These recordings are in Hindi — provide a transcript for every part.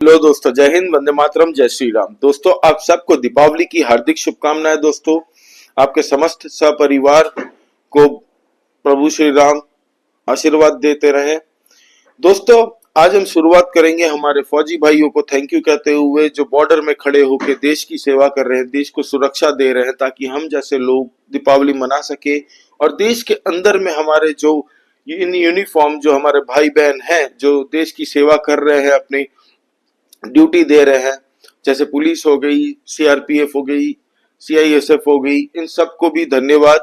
हेलो दोस्तों, जय हिंद, वंदे मातरम, जय श्री राम। दोस्तों, आप सबको दीपावली की हार्दिक शुभकामनाएं। दोस्तों, आपके समस्त सपरिवार को प्रभु श्री राम आशीर्वाद देते रहे। दोस्तों, आज हम शुरुआत करेंगे हमारे फौजी भाइयों को थैंक यू कहते हुए, जो बॉर्डर में खड़े होकर देश की सेवा कर रहे हैं, देश को सुरक्षा दे रहे हैं, ताकि हम जैसे लोग दीपावली मना सके। और देश के अंदर में हमारे जो इन यूनिफॉर्म जो हमारे भाई बहन हैं, जो देश की सेवा कर रहे हैं, अपनी ड्यूटी दे रहे हैं, जैसे पुलिस हो गई, सीआरपीएफ हो गई, सीआईएसएफ हो गई, इन सबको भी धन्यवाद।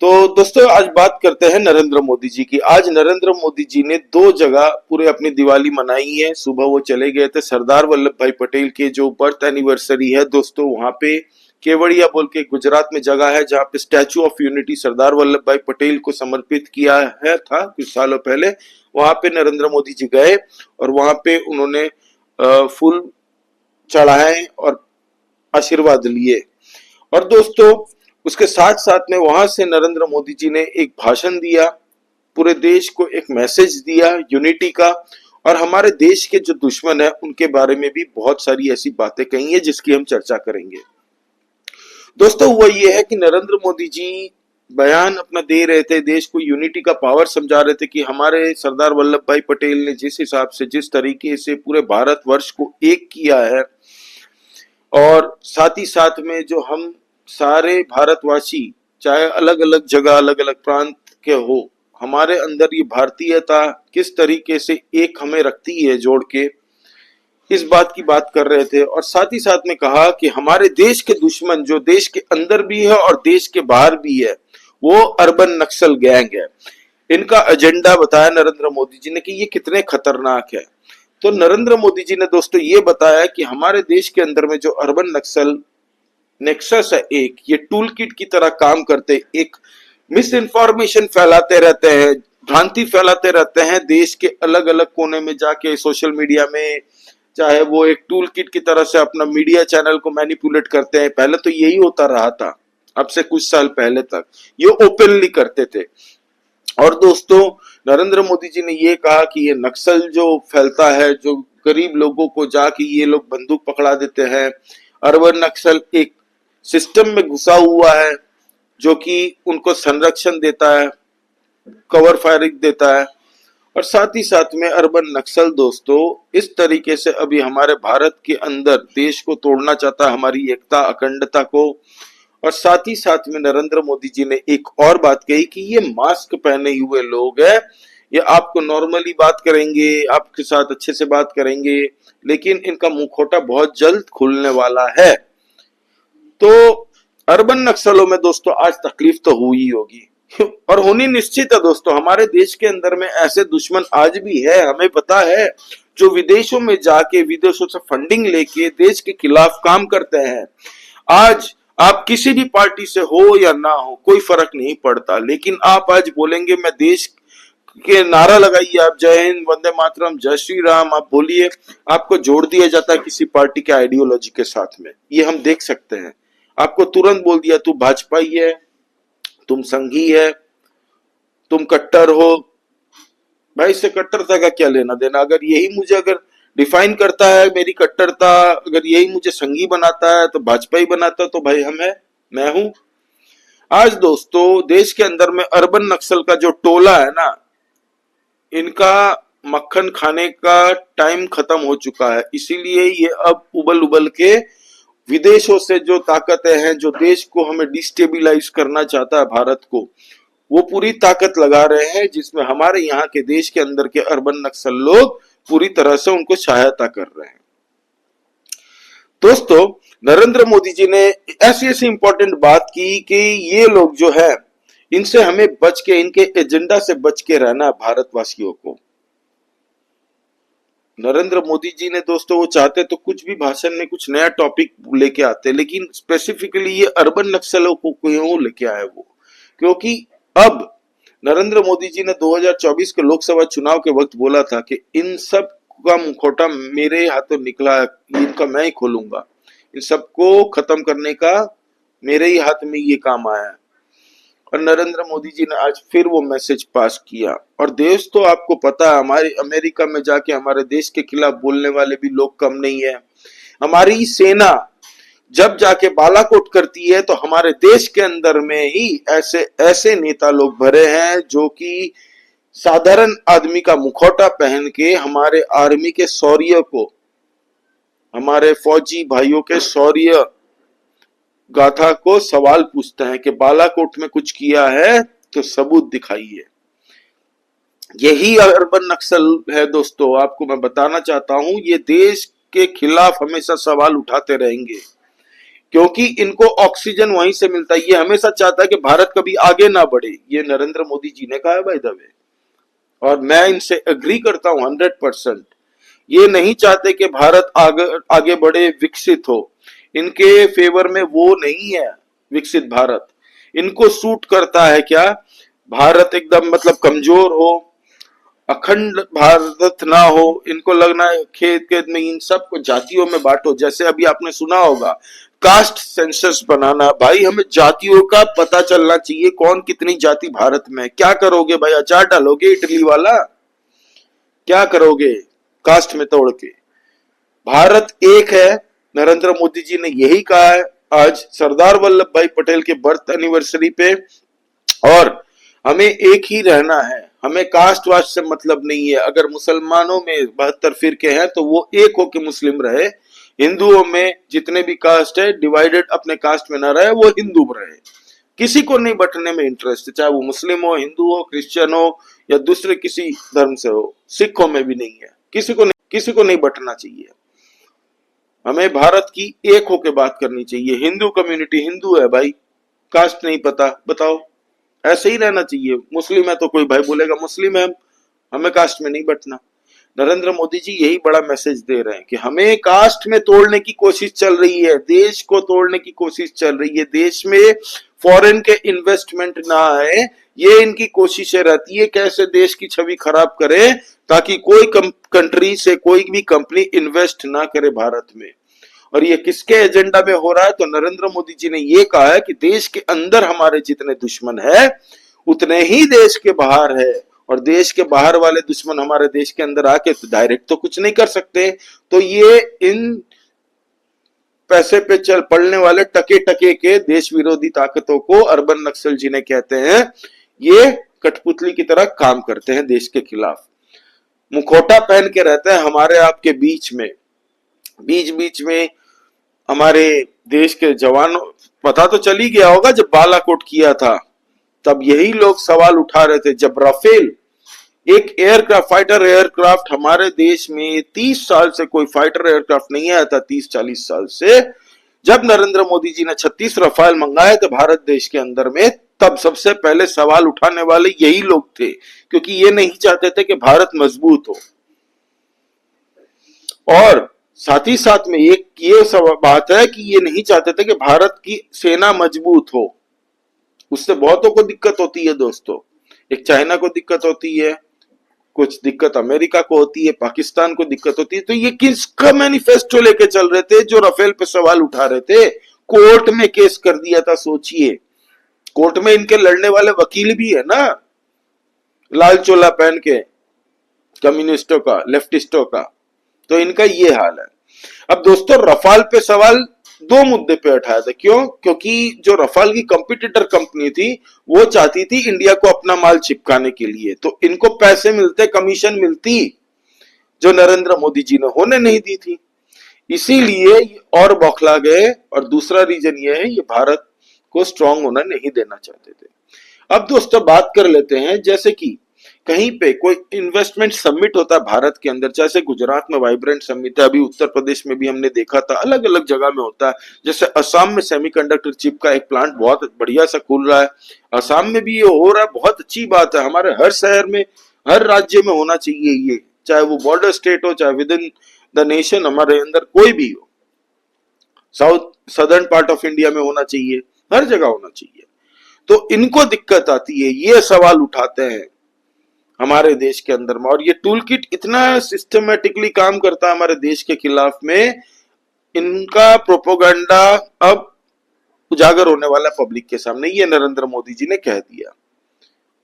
तो दोस्तों, आज बात करते हैं नरेंद्र मोदी जी की। आज नरेंद्र मोदी जी ने दो जगह पूरे अपनी दिवाली मनाई है। सुबह वो चले गए थे सरदार वल्लभ भाई पटेल के जो बर्थ एनिवर्सरी है दोस्तों, वहां पे केवड़िया बोल के गुजरात में जगह है, जहाँ पे statue of unity Sardar Vallabh भाई पटेल को समर्पित किया है था कुछ सालों पहले। वहां पे नरेंद्र मोदी जी गए और वहां पे उन्होंने फूल चढ़ाए और आशीर्वाद लिए। और दोस्तों, उसके साथ साथ में वहां से नरेंद्र मोदी जी ने एक भाषण दिया, पूरे देश को एक मैसेज दिया यूनिटी का। और हमारे देश के जो दुश्मन है उनके बारे में भी बहुत सारी ऐसी बातें कही है जिसकी हम चर्चा करेंगे। दोस्तों, वो ये है कि नरेंद्र मोदी जी बयान अपना दे रहे थे, देश को यूनिटी का पावर समझा रहे थे कि हमारे सरदार वल्लभ भाई पटेल ने जिस हिसाब से, जिस तरीके से पूरे भारतवर्ष को एक किया है, और साथ ही साथ में जो हम सारे भारतवासी, चाहे अलग अलग जगह, अलग अलग प्रांत के हो, हमारे अंदर ये भारतीयता किस तरीके से एक हमें रखती है जोड़ के, इस बात की बात कर रहे थे। और साथ ही साथ में कहा कि हमारे देश के दुश्मन जो देश के अंदर भी है और देश के बाहर भी है, वो अर्बन नक्सल गैंग है। इनका एजेंडा बताया नरेंद्र मोदी जी ने कि ये कितने खतरनाक है। तो नरेंद्र मोदी जी ने दोस्तों ये बताया कि हमारे देश के अंदर में जो अर्बन नक्सल नेक्सस है, एक ये टूल किट की तरह काम करते, एक मिस इन्फॉर्मेशन फैलाते रहते हैं, भ्रांति फैलाते रहते हैं देश के अलग अलग कोने में जाके सोशल मीडिया में। चाहे वो एक टूल किट की तरह से अपना मीडिया चैनल को मैनिपुलेट करते हैं। पहले तो यही होता रहा था, अब से कुछ साल पहले तक ये ओपनली करते थे। और दोस्तों, नरेंद्र मोदी जी ने ये कहा कि ये नक्सल जो फैलता है, जो गरीब लोगों को जाके ये लोग बंदूक पकड़ा देते हैं, अर्बन नक्सल एक सिस्टम में घुसा हुआ है जो कि उनको संरक्षण देता है, कवर फायरिंग देता है। और साथ ही साथ में अर्बन नक्सल दोस्तों इस तरीके से अभी हमारे भारत के अंदर देश को तोड़ना चाहता है, हमारी एकता अखंडता को। और साथ ही साथ में नरेंद्र मोदी जी ने एक और बात कही कि ये मास्क पहने हुए लोग हैं, ये आपको नॉर्मली बात करेंगे, आपके साथ अच्छे से बात करेंगे, लेकिन इनका मुखौटा बहुत जल्द खुलने वाला है। तो अर्बन नक्सलों में दोस्तों आज तकलीफ तो हुई होगी और होनी निश्चित है। दोस्तों, हमारे देश के अंदर में ऐसे दुश्मन आज भी है, हमें पता है, जो विदेशों में जाके विदेशों से फंडिंग लेके देश के खिलाफ काम करते हैं। आज आप किसी भी पार्टी से हो या ना हो, कोई फर्क नहीं पड़ता, लेकिन आप आज बोलेंगे मैं देश के नारा लगाइए, आप जय हिंद, वंदे मातरम, जय श्री राम आप बोलिए, आपको जोड़ दिया जाता है किसी पार्टी के आइडियोलॉजी के साथ में। ये हम देख सकते हैं। आपको तुरंत बोल दिया तू भाजपाई है, तुम संघी है, तुम कट्टर हो। भाई, इससे कट्टरता का क्या लेना देना? अगर यही मुझे अगर डिफाइन करता है मेरी कट्टरता, अगर यही मुझे संघी बनाता है तो भाजपाई बनाता, तो भाई हम है, मैं हूं। आज दोस्तों देश के अंदर में अर्बन नक्सल का जो टोला है ना, इनका मक्खन खाने का टाइम खत्म हो चुका है। इसीलिए ये अब उबल उबल के विदेशों से जो ताकतें हैं, जो देश को हमें डिस्टेबिलाइज करना चाहता है भारत को, वो पूरी ताकत लगा रहे हैं, जिसमें हमारे यहाँ के देश के अंदर के अर्बन नक्सल लोग पूरी तरह से उनको सहायता कर रहे हैं। दोस्तों, नरेंद्र मोदी जी ने ऐसी ऐसी इंपॉर्टेंट बात की कि ये लोग जो है, इनसे हमें बच के, इनके एजेंडा से बच के रहना भारतवासियों को। नरेंद्र मोदी जी ने दोस्तों, वो चाहते तो कुछ भी भाषण में कुछ नया टॉपिक लेके आते, लेकिन स्पेसिफिकली ये अर्बन नक्सलों को क्यों लेके आए वो? क्योंकि अब नरेंद्र मोदी जी ने 2024 के लोकसभा चुनाव के वक्त बोला था कि इन सब का मुखौटा मेरे हाथों निकला है, इनका मैं ही खोलूंगा, इन सबको खत्म करने का मेरे ही हाथ में ये काम आया है। और नरेंद्र मोदी जी ने आज फिर वो मैसेज पास किया। और देश तो आपको पता है, हमारे अमेरिका में जाके हमारे देश के खिलाफ बोलने वाले भी लोग कम नहीं है। हमारी सेना जब जाके बालाकोट करती है तो हमारे देश के अंदर में ही ऐसे ऐसे नेता लोग भरे हैं जो कि साधारण आदमी का मुखौटा पहन के हमारे आर्मी के शौर्य को, हमारे फौजी भाइयों के शौर्य गाथा को सवाल पूछते हैं कि बालाकोट में कुछ किया है तो सबूत दिखाइए। यही अर्बन नक्सल है दोस्तों। आपको मैं बताना चाहता हूं, ये देश के खिलाफ हमेशा सवाल उठाते रहेंगे क्योंकि इनको ऑक्सीजन वहीं से मिलता है। ये हमेशा चाहता है कि भारत कभी आगे ना बढ़े। ये नरेंद्र मोदी जी ने कहा है बाय द वे, और मैं इनसे एग्री करता हूं 100%। ये नहीं चाहते कि भारत आगे बढ़े, विकसित हो। इनके फेवर में वो नहीं है विकसित भारत। इनको सूट करता है क्या, भारत एकदम मतलब कमजोर हो, अखंड भारत ना हो। इनको लगना है खेत खेत में इन सबको जातियों में बांटो। जैसे अभी आपने सुना होगा कास्ट सेंसस बनाना। भाई हमें जातियों का पता चलना चाहिए, कौन कितनी जाति भारत में। क्या करोगे भाई, अचार डालोगे इटली वाला? क्या करोगे कास्ट में तोड़ के? भारत एक है। नरेंद्र मोदी जी ने यही कहा है आज सरदार वल्लभ भाई पटेल के बर्थ एनिवर्सरी पे। और हमें एक ही रहना है, हमें कास्ट वास्ट से मतलब नहीं है। अगर मुसलमानों में 72 फिरके हैं तो वो एक होके मुस्लिम रहे। हिंदुओं में जितने भी कास्ट है डिवाइडेड अपने कास्ट में ना रहे, वो हिंदू रहे। किसी को नहीं बंटने में इंटरेस्ट, चाहे वो मुस्लिम हो, हिंदू हो, क्रिश्चियन हो या दूसरे किसी धर्म से हो। सिखों में भी नहीं है। किसी को नहीं बंटना चाहिए। हमें भारत की एक होके बात करनी चाहिए। हिंदू कम्युनिटी हिंदू है भाई, कास्ट नहीं पता, बताओ। ऐसे ही रहना चाहिए। मुस्लिम है तो कोई भाई बोलेगा मुस्लिम है, हमें कास्ट में नहीं बंटना। नरेंद्र मोदी जी यही बड़ा मैसेज दे रहे हैं कि हमें कास्ट में तोड़ने की कोशिश चल रही है, देश को तोड़ने की कोशिश चल रही है। देश में फॉरेन के इन्वेस्टमेंट ना आए, ये इनकी कोशिशें रहती है कैसे देश की छवि खराब करे, ताकि कोई कंट्री से कोई भी कंपनी इन्वेस्ट ना करे भारत में। और ये किसके एजेंडा में हो रहा है? तो नरेंद्र मोदी जी ने ये कहा है कि देश के अंदर हमारे जितने दुश्मन है उतने ही देश के बाहर है। और देश के बाहर वाले दुश्मन हमारे देश के अंदर आके तो डायरेक्ट तो कुछ नहीं कर सकते। तो ये इन पैसे पे चल पड़ने वाले टके टके के देश विरोधी ताकतों को अर्बन नक्सल जी ने कहते हैं, ये कठपुतली की तरह काम करते हैं देश के खिलाफ। मुखौटा पहन के रहते हैं हमारे आपके बीच में। बीच में हमारे देश के जवानों, पता तो चल ही गया होगा जब बालाकोट किया था तब यही लोग सवाल उठा रहे थे। जब राफेल एक एयरक्राफ्ट, फाइटर एयरक्राफ्ट, हमारे देश में 30 साल से कोई फाइटर एयरक्राफ्ट नहीं आया था, 30-40 साल से। जब नरेंद्र मोदी जी ने 36 रफाल मंगाए थे भारत देश के अंदर में, तब सबसे पहले सवाल उठाने वाले यही लोग थे, क्योंकि ये नहीं चाहते थे कि भारत मजबूत हो। और साथ ही साथ में एक ये सब बात है कि ये नहीं चाहते थे कि भारत की सेना मजबूत हो। उससे बहुतों को दिक्कत होती है दोस्तों। एक चाइना को दिक्कत होती है, कुछ दिक्कत अमेरिका को होती है, पाकिस्तान को दिक्कत होती है। तो ये किसका मैनिफेस्टो लेके चल रहे थे जो राफेल पे सवाल उठा रहे थे? कोर्ट में केस कर दिया था, सोचिए। कोर्ट में इनके लड़ने वाले वकील भी है ना, लाल चोला पहन के, कम्युनिस्टों का, लेफ्टिस्टों का। तो इनका ये हाल है। अब दोस्तों रफाल पे सवाल दो मुद्दे पे उठाया था। क्यों? क्योंकि जो रफाल की कंपटीटर कंपनी थी वो चाहती थी इंडिया को अपना माल चिपकाने के लिए, तो इनको पैसे मिलते, कमीशन मिलती, जो नरेंद्र मोदी जी ने होने नहीं दी थी। इसीलिए और बौखला गए। और दूसरा रीजन ये है, ये भारत को स्ट्रांग होना नहीं देना चाहते थे। अब दोस्तों बात कर लेते हैं, जैसे कि कहीं पे कोई इन्वेस्टमेंट समिट होता है भारत के अंदर, जैसे गुजरात में वाइब्रेंट समिट है, अभी उत्तर प्रदेश में भी हमने देखा था, अलग अलग जगह में होता है। जैसे असम में सेमीकंडक्टर चिप का एक प्लांट बहुत बढ़िया सा खुल रहा है, असम में भी ये हो रहा है, बहुत अच्छी बात है। हमारे हर शहर में, हर राज्य में होना चाहिए ये, चाहे वो बॉर्डर स्टेट हो, चाहे विद इन द नेशन, हमारे अंदर कोई भी हो। South southern part of India में होना चाहिए, हर जगह होना चाहिए। तो इनको दिक्कत आती है, ये सवाल उठाते हैं हमारे देश के अंदर में। और ये टूल किट इतना सिस्टमेटिकली काम करता है हमारे देश के खिलाफ में, इनका प्रोपोगंडा अब उजागर होने वाला है पब्लिक के सामने, ये नरेंद्र मोदी जी ने कह दिया।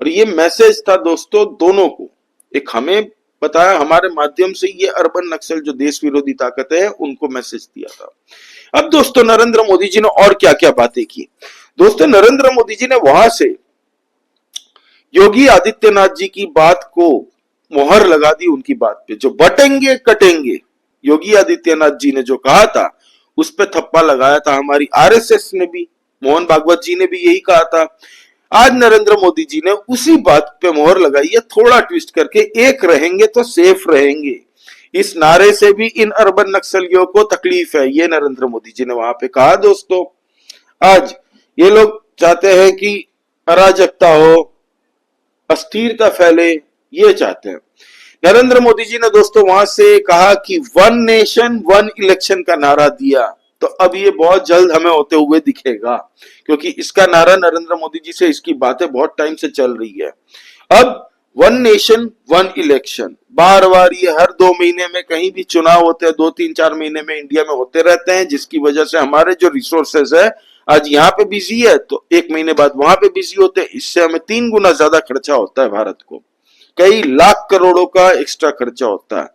और ये मैसेज था दोस्तों दोनों को, एक हमें बताया हमारे माध्यम से, ये अर्बन नक्सल जो देश विरोधी ताकत है उनको मैसेज दिया था। अब दोस्तों नरेंद्र मोदी जी ने और क्या क्या बातें की। दोस्तों नरेंद्र मोदी जी ने वहां से योगी आदित्यनाथ जी की बात को मोहर लगा दी, उनकी बात पे जो बटेंगे कटेंगे योगी आदित्यनाथ जी ने जो कहा था उस पे थप्पा लगाया था। हमारी आरएसएस ने भी, मोहन भागवत जी ने भी यही कहा था। आज नरेंद्र मोदी जी ने उसी बात पे मोहर लगाई है, थोड़ा ट्विस्ट करके, एक रहेंगे तो सेफ रहेंगे। इस नारे से भी इन अर्बन नक्सलियों को तकलीफ है, ये नरेंद्र मोदी जी ने वहां पे कहा। दोस्तों आज ये लोग चाहते हैं कि अराजकता हो, अस्थिरता फैले, ये चाहते हैं। नरेंद्र मोदी जी ने दोस्तों वहां से कहा कि वन नेशन वन इलेक्शन का नारा दिया, तो अब ये बहुत जल्द हमें होते हुए दिखेगा, क्योंकि इसका नारा नरेंद्र मोदी जी से, इसकी बातें बहुत टाइम से चल रही है। अब वन नेशन वन इलेक्शन, बार बार ये हर 2 महीने में कहीं भी चुनाव होते हैं, 2-3-4 महीने में इंडिया में होते रहते हैं, जिसकी वजह से हमारे जो रिसोर्सेज है, आज यहाँ पे बिजी है तो 1 महीने बाद वहां पे बिजी होते हैं, इससे हमें 3 गुना ज्यादा खर्चा होता है भारत को, कई लाख करोड़ों का एक्स्ट्रा खर्चा होता है।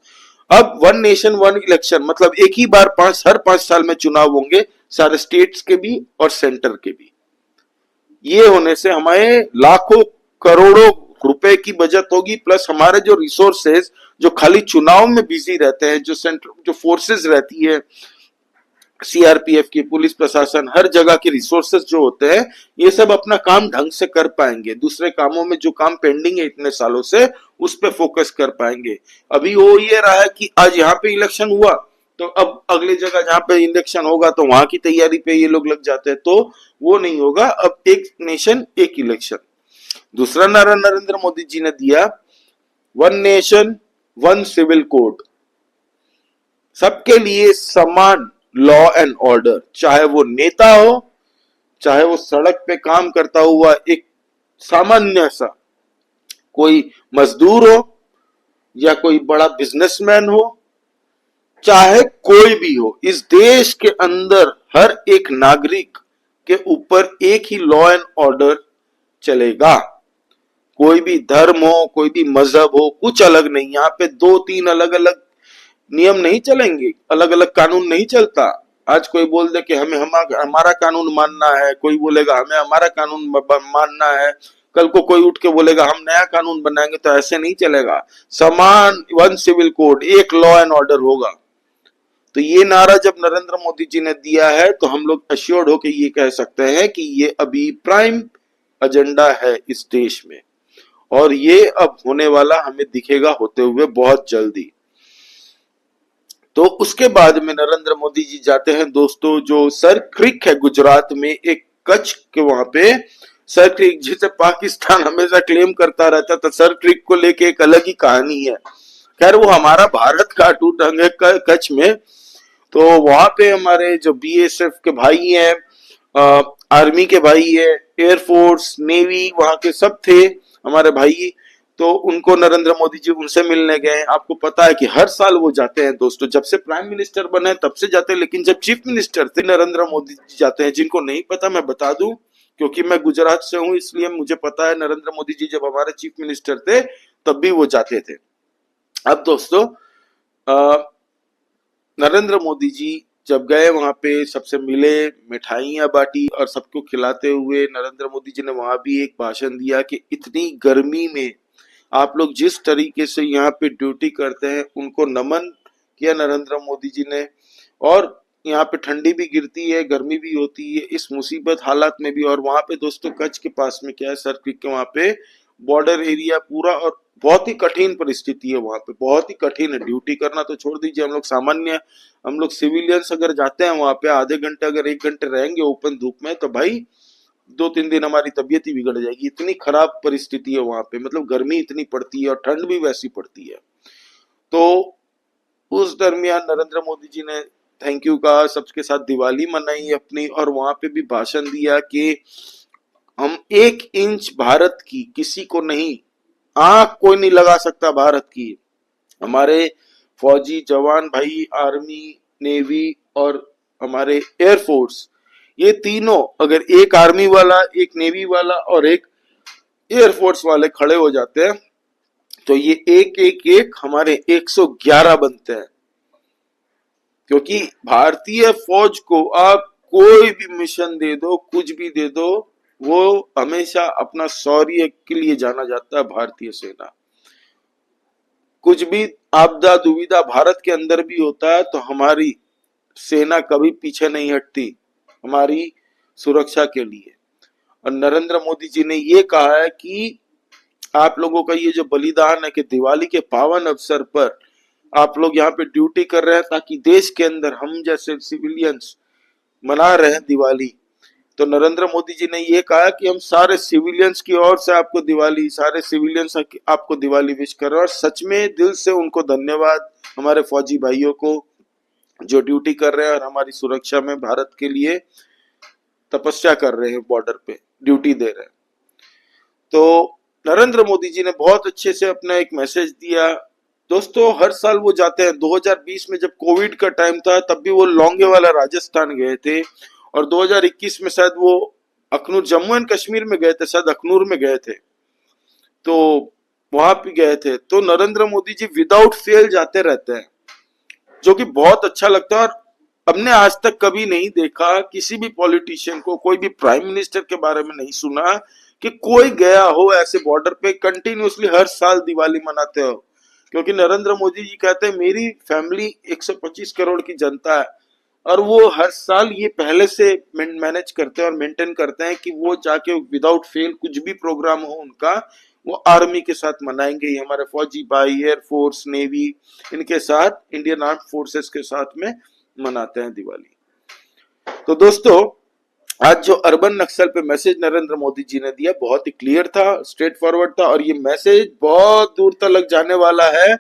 अब वन नेशन वन इलेक्शन मतलब एक ही बार हर 5 साल में चुनाव होंगे, सारे स्टेट्स के भी और सेंटर के भी। ये होने से हमारे लाखों करोड़ों रुपए की बचत होगी, प्लस हमारे जो रिसोर्सेज जो खाली चुनाव में बिजी रहते हैं, जो सेंटर जो फोर्सेस रहती है, सीआरपीएफ की, पुलिस प्रशासन, हर जगह के रिसोर्सेस जो होते हैं, ये सब अपना काम ढंग से कर पाएंगे, दूसरे कामों में जो काम पेंडिंग है इतने सालों से उस पर फोकस कर पाएंगे। अभी हो ये रहा है कि आज यहाँ पे इलेक्शन हुआ तो अब अगली जगह जहां पे इलेक्शन होगा तो वहां की तैयारी पे ये लोग लग जाते हैं, तो वो नहीं होगा। अब एक नेशन एक इलेक्शन। दूसरा नारा नरेंद्र मोदी जी ने दिया, one nation one civil code, सबके लिए समान लॉ एंड ऑर्डर, चाहे वो नेता हो, चाहे वो सड़क पे काम करता हुआ एक सामान्य सा कोई मजदूर हो, या कोई बड़ा बिजनेसमैन हो, चाहे कोई भी हो, इस देश के अंदर हर एक नागरिक के ऊपर एक ही लॉ एंड ऑर्डर चलेगा। कोई भी धर्म हो, कोई भी मजहब हो, कुछ अलग नहीं। यहाँ पे 2-3 अलग अलग नियम नहीं चलेंगे, अलग अलग कानून नहीं चलता। आज कोई बोल दे कि हमें हमारा कानून मानना है, कोई बोलेगा हमें हमारा कानून मानना है, कल को कोई उठ के बोलेगा हम नया कानून बनाएंगे, तो ऐसे नहीं चलेगा। समान वन सिविल कोड, एक लॉ एंड ऑर्डर होगा। तो ये नारा जब नरेंद्र मोदी जी ने दिया है तो हम लोग अश्योर्ड होकर ये कह सकते हैं कि ये अभी प्राइम एजेंडा है इस देश में, और ये अब होने वाला हमें दिखेगा होते हुए बहुत जल्दी। तो उसके बाद में नरेंद्र मोदी जी जाते हैं दोस्तों, जो सर क्रिक है गुजरात में, एक कच्छ के वहां पे सर क्रिक, जिसे पाकिस्तान हमेशा क्लेम करता रहता था, सर क्रिक को लेके एक अलग ही कहानी है। खैर वो हमारा भारत का अटूट अंग है कच्छ में। तो वहां पे हमारे जो बीएसएफ के भाई हैं, आर्मी के भाई है, एयरफोर्स, नेवी, वहां के सब थे हमारे भाई। तो उनको नरेंद्र मोदी जी उनसे मिलने गए। आपको पता है कि हर साल वो जाते हैं दोस्तों, जब से प्राइम मिनिस्टर बने तब से जाते हैं, लेकिन जब चीफ मिनिस्टर थे नरेंद्र मोदी जी जाते हैं। जिनको नहीं पता मैं बता दूं, क्योंकि मैं गुजरात से हूं इसलिए मुझे पता है, नरेंद्र मोदी जी जब हमारे चीफ मिनिस्टर थे तब भी वो जाते थे। अब दोस्तों नरेंद्र मोदी जी जब गए वहां पे, सबसे मिले, मिठाइयां बांटी और सबको खिलाते हुए नरेंद्र मोदी जी ने वहां भी एक भाषण दिया कि इतनी गर्मी में आप लोग जिस तरीके से यहाँ पे ड्यूटी करते हैं उनको नमन किया नरेंद्र मोदी जी ने। और यहाँ पे ठंडी भी गिरती है, गर्मी भी होती है इस मुसीबत हालात में भी। और वहां पे दोस्तों कच्छ के पास में क्या है, सर क्रिक के वहां पे बॉर्डर एरिया पूरा, और बहुत ही कठिन परिस्थिति है वहां पे, बहुत ही कठिन है। ड्यूटी करना तो छोड़ दीजिए, हम लोग सिविलियंस अगर जाते हैं वहां पे आधे घंटे अगर 1 घंटे रहेंगे ओपन धूप में, तो भाई 2-3 दिन हमारी तबीयत ही बिगड़ जाएगी। इतनी खराब परिस्थिति है वहां पे, मतलब गर्मी इतनी पड़ती है और ठंड भी वैसी पड़ती है। तो उस दरमियान नरेंद्र मोदी जी ने थैंक यू कहा, सबके साथ दिवाली मनाई अपनी, और वहां पे भी भाषण दिया कि हम 1 इंच भारत की किसी को नहीं, आंख कोई नहीं लगा सकता भारत की। हमारे फौजी जवान भाई, आर्मी, नेवी और हमारे एयरफोर्स, ये तीनों अगर एक आर्मी वाला, एक नेवी वाला और एक एयरफोर्स वाले खड़े हो जाते हैं तो ये एक एक एक हमारे 111 बनते हैं। क्योंकि भारतीय फौज को आप कोई भी मिशन दे दो, कुछ भी दे दो, वो हमेशा अपना शौर्य के लिए जाना जाता है। भारतीय सेना कुछ भी आपदा दुविधा भारत के अंदर भी होता है तो हमारी सेना कभी पीछे नहीं हटती हमारी सुरक्षा के लिए। और नरेंद्र मोदी जी ने ये कहा है कि आप लोगों का ये जो बलिदान है कि दिवाली के पावन अवसर पर आप लोग यहाँ पे ड्यूटी कर रहे हैं ताकि देश के अंदर हम जैसे सिविलियंस मना रहे हैं दिवाली। तो नरेंद्र मोदी जी ने ये कहा कि हम सारे सिविलियंस की ओर से आपको दिवाली, सारे सिविलियंस आपको दिवाली विश कर रहे हैं। और सच में दिल से उनको धन्यवाद हमारे फौजी भाइयों को जो ड्यूटी कर रहे हैं और हमारी सुरक्षा में भारत के लिए तपस्या कर रहे हैं, बॉर्डर पे ड्यूटी दे रहे हैं। तो नरेंद्र मोदी जी ने बहुत अच्छे से अपना एक मैसेज दिया। दोस्तों हर साल वो जाते हैं। 2020 में जब कोविड का टाइम था तब भी वो लौंगे वाला राजस्थान गए थे और 2021 में शायद वो अखनूर, जम्मू एंड कश्मीर में गए थे, शायद अखनूर में गए थे, तो वहां भी गए थे। तो नरेंद्र मोदी जी विदाउट फेल जाते रहते हैं, जो कि बहुत अच्छा लगता है। और हमने आज तक कभी नहीं देखा किसी भी पॉलिटिशियन को, कोई भी प्राइम मिनिस्टर के बारे में नहीं सुना कि कोई गया हो ऐसे बॉर्डर पे कंटिन्यूअसली हर साल दिवाली मनाते हो। क्योंकि नरेंद्र मोदी जी कहते हैं मेरी फैमिली 125 करोड़ की जनता है और वो हर साल ये पहले से मैनेज करते हैं और मेंटेन करते हैं कि वो जाके विदाउट फेल कुछ भी प्रोग्राम हो उनका, वो आर्मी के साथ मनाएंगे ही। हमारे फौजी भाई एयरफोर्स, नेवी, इनके साथ, इंडियन आर्म फोर्सेस के साथ में मनाते हैं दिवाली। तो दोस्तों आज जो अर्बन नक्सल पे मैसेज नरेंद्र मोदी जी ने दिया बहुत ही क्लियर था, स्ट्रेट फॉरवर्ड था और ये मैसेज बहुत दूर तक जाने वाला है।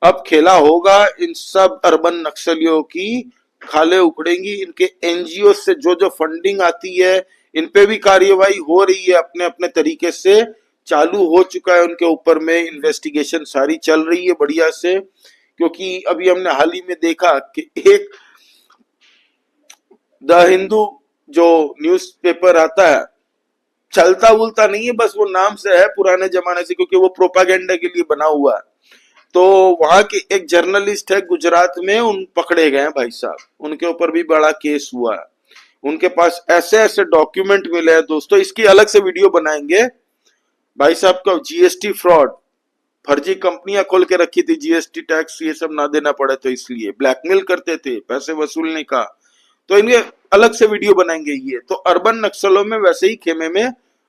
अब खेला होगा इन सब अर्बन नक्सलियों की, खाले उखड़ेंगी। इनके एनजीओ से जो जो फंडिंग आती है इन पे भी कार्यवाही हो रही है, अपने अपने तरीके से चालू हो चुका है। उनके ऊपर में इन्वेस्टिगेशन सारी चल रही है बढ़िया से। क्योंकि अभी हमने हाल ही में देखा कि एक द हिंदू जो न्यूज़पेपर आता है, चलता बुलता नहीं है, बस वो नाम से है पुराने जमाने से, क्योंकि वो प्रोपागेंडा के लिए बना हुआ है। तो वहां के एक जर्नलिस्ट है गुजरात में, उन पकड़े गए हैं भाई साहब, उनके ऊपर भी बड़ा केस हुआ है। उनके पास ऐसे ऐसे डॉक्यूमेंट मिले हैं दोस्तों, इसकी अलग से वीडियो बनाएंगे। भाई साहब का जीएसटी फ्रॉड, फर्जी कंपनियां खोल के रखी थी, जीएसटी टैक्स ये सब ना देना पड़े तो इसलिए ब्लैकमेल करते थे पैसे वसूलने का। तो इनके अलग से वीडियो बनाएंगे ये। तो अर्बन नक्सलों में वैसे ही खेमे में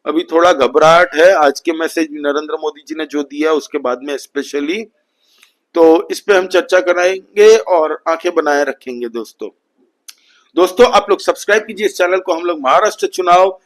अभी थोड़ा घबराहट है। आज के मैसेज नरेंद्र मोदी जी ने जो दिया उसके बाद में स्पेशली, तो इस पे हम चर्चा कराएंगे और आंखें बनाए रखेंगे। दोस्तों आप लोग सब्सक्राइब कीजिए इस चैनल को। हम लोग महाराष्ट्र चुनाव,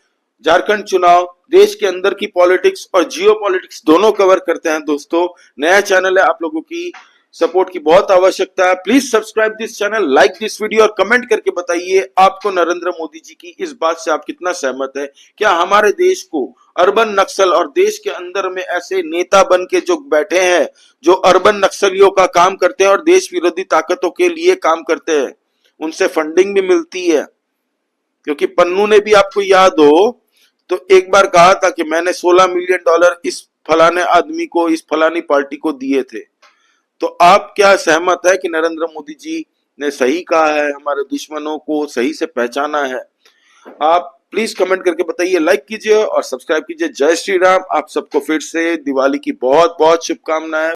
झारखंड चुनाव, देश के अंदर की पॉलिटिक्स और जियो पॉलिटिक्स दोनों कवर करते हैं। दोस्तों नया चैनल है, आप लोगों की सपोर्ट की बहुत आवश्यकता है। Please subscribe this channel, like this video और कमेंट करके बताइए आपको नरेंद्र मोदी जी की इस बात से आप कितना सहमत है। क्या हमारे देश को अर्बन नक्सल और देश के अंदर में ऐसे नेता बन के जो बैठे हैं, जो अर्बन नक्सलियों का काम करते हैं और देश विरोधी ताकतों के लिए काम करते हैं, उनसे फंडिंग भी मिलती है। क्योंकि पन्नू ने भी, आपको याद हो तो एक बार कहा था कि मैंने $16 मिलियन इस फलाने आदमी को, इस फलानी पार्टी को दिए थे। तो आप क्या सहमत है कि नरेंद्र मोदी जी ने सही कहा है, हमारे दुश्मनों को सही से पहचाना है? आप प्लीज कमेंट करके बताइए, लाइक कीजिए और सब्सक्राइब कीजिए। जय श्री राम। आप सबको फिर से दिवाली की बहुत बहुत शुभकामनाएं।